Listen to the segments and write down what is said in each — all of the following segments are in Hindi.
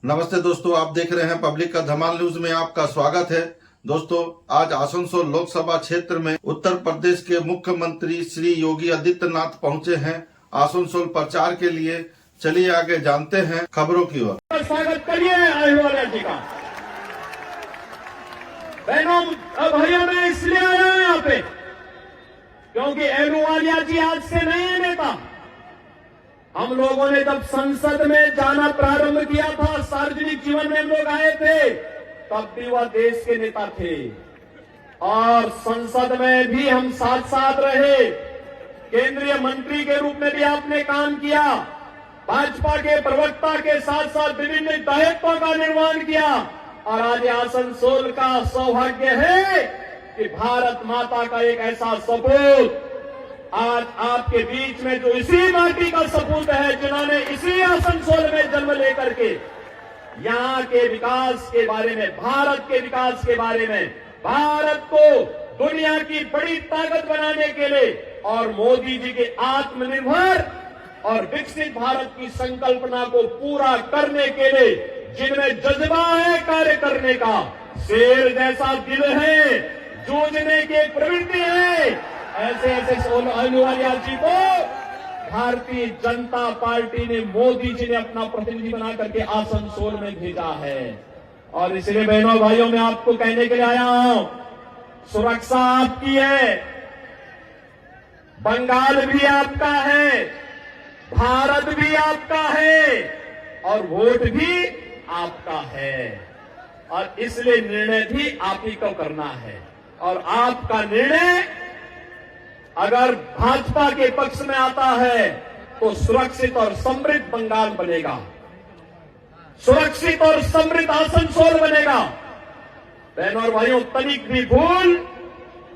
नमस्ते दोस्तों, आप देख रहे हैं पब्लिक का धमाल न्यूज में आपका स्वागत है। दोस्तों, आज आसनसोल लोकसभा क्षेत्र में उत्तर प्रदेश के मुख्यमंत्री श्री योगी आदित्यनाथ पहुंचे हैं आसनसोल प्रचार के लिए। चलिए आगे जानते हैं खबरों की ओर। स्वागत करिए अहलुवालिया जी का। बहनों भाइयों, मैं इसलिए आया हूं यहाँ पे क्योंकि अहलुवालिया जी आज से नहीं है नेता। हम लोगों ने जब संसद में जाना प्रारंभ किया था, सार्वजनिक जीवन में हम लोग आए थे, तब भी वह देश के नेता थे और संसद में भी हम साथ साथ रहे। केंद्रीय मंत्री के रूप में भी आपने काम किया, भाजपा के प्रवक्ता के साथ साथ विभिन्न दायित्वों का निर्वहन किया और आज आसनसोल का सौभाग्य है कि भारत माता का एक ऐसा सपूत आज आपके बीच में, जो इसी माटी का सपूत है, जिन्होंने इसी आसनसोल में जन्म लेकर के यहां के विकास के बारे में, भारत के विकास के बारे में, भारत को दुनिया की बड़ी ताकत बनाने के लिए और मोदी जी के आत्मनिर्भर और विकसित भारत की संकल्पना को पूरा करने के लिए जिनमें जज्बा है कार्य करने का, शेर जैसा दिल है, जूझने की प्रवृत्ति है, ऐसे अहलुवालिया जी को भारतीय जनता पार्टी ने, मोदी जी ने अपना प्रतिनिधि बना करके आसनसोल में भेजा है। और इसलिए बहनों भाइयों, मैं आपको कहने के लिए आया हूं, सुरक्षा आपकी है, बंगाल भी आपका है, भारत भी आपका है और वोट भी आपका है और इसलिए निर्णय भी आप ही को करना है। और आपका निर्णय अगर भाजपा के पक्ष में आता है तो सुरक्षित और समृद्ध बंगाल बनेगा, सुरक्षित और समृद्ध आसनसोल बनेगा। बहनों और भाइयों, तनिक भी भूल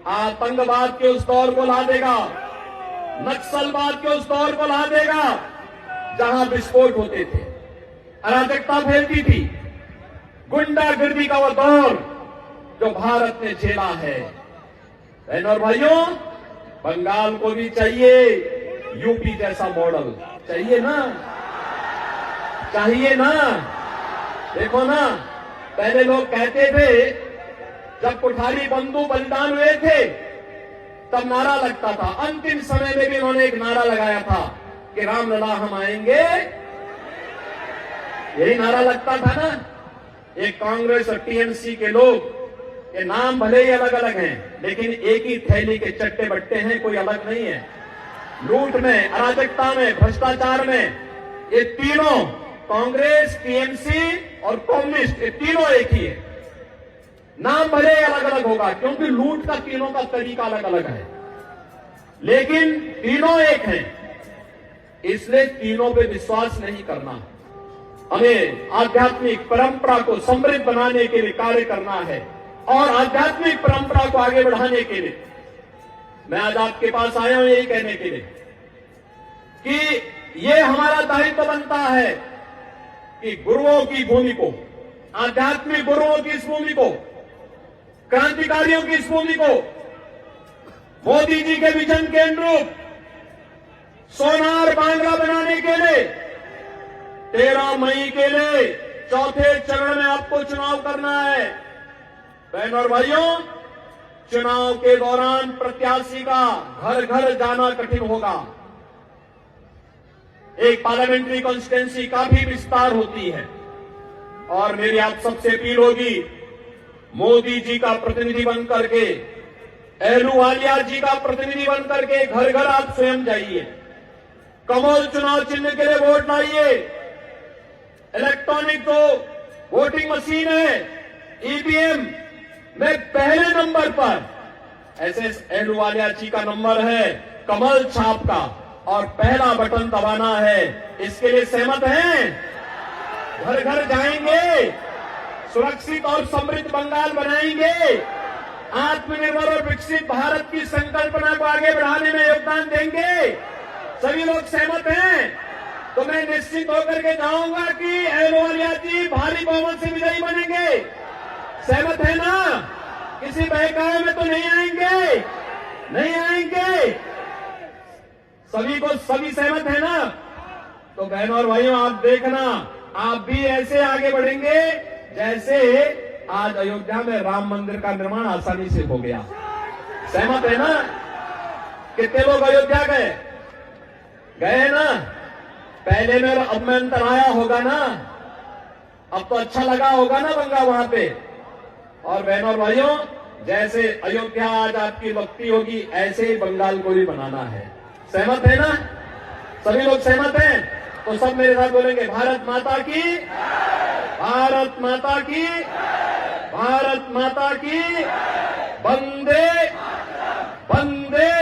आतंकवाद के उस दौर को ला देगा, नक्सलवाद के उस दौर को ला देगा जहां विस्फोट होते थे, अराजकता फैलती थी, गुंडागर्दी का वह दौर जो भारत ने झेला है। बहनों और भाइयों, बंगाल को भी चाहिए यूपी जैसा मॉडल, चाहिए ना, चाहिए ना। देखो ना, पहले लोग कहते थे, जब कुठारी बंधु बलिदान हुए थे तब नारा लगता था, अंतिम समय में भी उन्होंने एक नारा लगाया था कि रामलला हम आएंगे, यही नारा लगता था ना। एक कांग्रेस और टीएमसी के लोग, ये नाम भले ही अलग अलग हैं लेकिन एक ही थैली के चट्टे बट्टे हैं, कोई अलग नहीं है। लूट में, अराजकता में, भ्रष्टाचार में, ये तीनों, कांग्रेस, टीएमसी और कम्युनिस्ट, ये तीनों एक ही है। नाम भले अलग अलग होगा क्योंकि लूट का तीनों का तरीका अलग अलग है, लेकिन तीनों एक हैं। इसलिए तीनों पे विश्वास नहीं करना, हमें आध्यात्मिक परंपरा को समृद्ध बनाने के लिए कार्य करना है और आध्यात्मिक परंपरा को आगे बढ़ाने के लिए मैं आज आपके पास आया हूं यही कहने के लिए कि ये हमारा दायित्व बनता है कि गुरुओं की भूमि को, आध्यात्मिक गुरुओं की इस भूमि को, क्रांतिकारियों की इस भूमि को मोदी जी के विजन के अनुरूप सोनार बांग्ला बनाने के लिए 13 मई के लिए चौथे चरण में आपको चुनाव करना है। बहनों और भाइयों, चुनाव के दौरान प्रत्याशी का घर घर जाना कठिन होगा। एक पार्लियामेंट्री कॉन्स्टिट्यूंसी का भी विस्तार होती है और मेरी आप सबसे अपील होगी, मोदी जी का प्रतिनिधि बन करके, अहलुवालिया जी का प्रतिनिधि बन करके घर घर आप स्वयं जाइए, कमल चुनाव चिन्ह के लिए वोट लाइए। इलेक्ट्रॉनिक जो वोटिंग मशीन है, ईवीएम में पहले नंबर पर एसएस अहलुवालिया जी का नंबर है, कमल छाप का, और पहला बटन दबाना है। इसके लिए सहमत हैं? घर घर जाएंगे, सुरक्षित और समृद्ध बंगाल बनाएंगे, आत्मनिर्भर और विकसित भारत की संकल्पना को आगे बढ़ाने में योगदान देंगे। सभी लोग सहमत हैं? तो मैं निश्चित होकर के जाऊंगा कि अहलुवालिया जी भारी बहुमत से विजयी बनेंगे। सहमत है ना? किसी बहकावे में तो नहीं आएंगे, नहीं आएंगे। सभी सहमत है ना? तो बहनों और भाइयों, आप देखना, आप भी ऐसे आगे बढ़ेंगे जैसे आज अयोध्या में राम मंदिर का निर्माण आसानी से हो गया। सहमत है ना? कितने लोग अयोध्या गए? गए ना? पहले में और अब में अंतर आया होगा ना? अब तो अच्छा लगा होगा ना बंगा वहां पे। और बहनों और भाइयों, जैसे अयोध्या आज आपकी भक्ति होगी, ऐसे ही बंगाल को भी बनाना है। सहमत है ना? सभी लोग सहमत हैं? तो सब मेरे साथ बोलेंगे, भारत माता की, भारत माता की, भारत माता की, वंदे वंदे